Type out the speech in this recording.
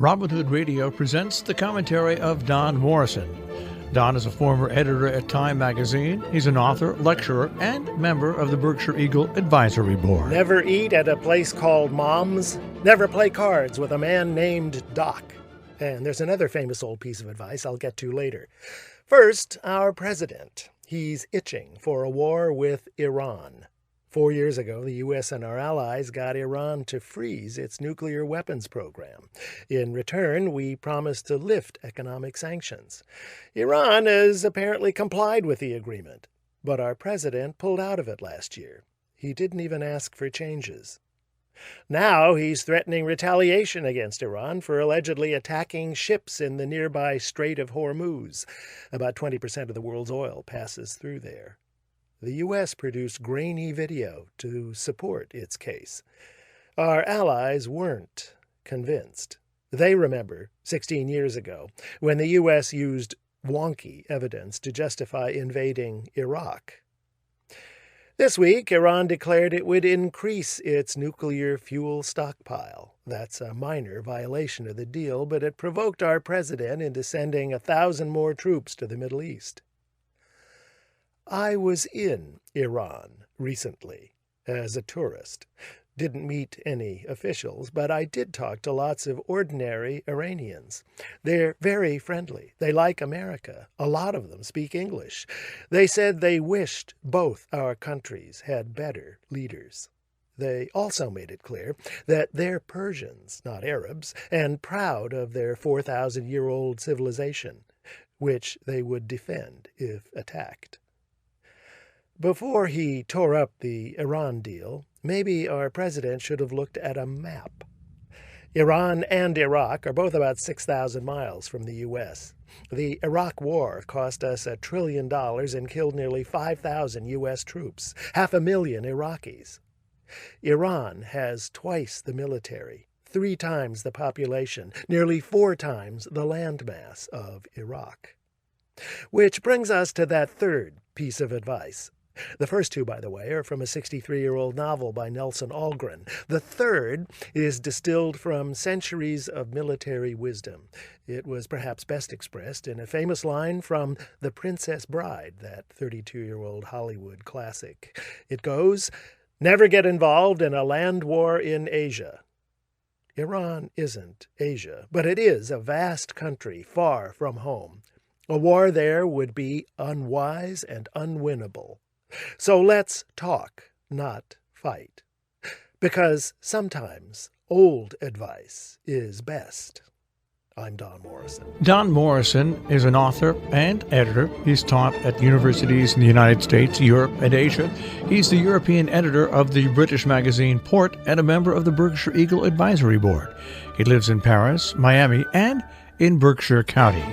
Robin Hood Radio presents the commentary of Don Morrison. Don is a former editor at Time magazine. He's an author, lecturer, and member of the Berkshire Eagle Advisory Board. Never eat at a place called Mom's. Never play cards with a man named Doc. And there's another famous old piece of advice I'll get to later. First, our president. He's itching for a war with Iran. 4 years ago, the U.S. and our allies got Iran to freeze its nuclear weapons program. In return, we promised to lift economic sanctions. Iran has apparently complied with the agreement, but our president pulled out of it last year. He didn't even ask for changes. Now he's threatening retaliation against Iran for allegedly attacking ships in the nearby Strait of Hormuz. About 20% of the world's oil passes through there. The U.S. produced grainy video to support its case. Our allies weren't convinced. They remember 16 years ago when the U.S. used wonky evidence to justify invading Iraq. This week, Iran declared it would increase its nuclear fuel stockpile. That's a minor violation of the deal, but it provoked our president into sending 1,000 more troops to the Middle East. I was in Iran recently as a tourist. Didn't meet any officials, but I did talk to lots of ordinary Iranians. They're very friendly. They like America. A lot of them speak English. They said they wished both our countries had better leaders. They also made it clear that they're Persians, not Arabs, and proud of their 4,000-year-old civilization, which they would defend if attacked. Before he tore up the Iran deal, maybe our president should have looked at a map. Iran and Iraq are both about 6,000 miles from the U.S. The Iraq War cost us $1 trillion and killed nearly 5,000 U.S. troops, 500,000 Iraqis. Iran has twice the military, 3 times the population, nearly 4 times the landmass of Iraq. Which brings us to that third piece of advice. The first 2, by the way, are from a 63-year-old novel by Nelson Algren. The third is distilled from centuries of military wisdom. It was perhaps best expressed in a famous line from The Princess Bride, that 32-year-old Hollywood classic. It goes, "Never get involved in a land war in Asia." Iran isn't Asia, but it is a vast country far from home. A war there would be unwise and unwinnable. So let's talk, not fight. Because sometimes old advice is best. I'm Don Morrison. Don Morrison is an author and editor. He's taught at universities in the United States, Europe, and Asia. He's the European editor of the British magazine Port and a member of the Berkshire Eagle Advisory Board. He lives in Paris, Miami, and in Berkshire County.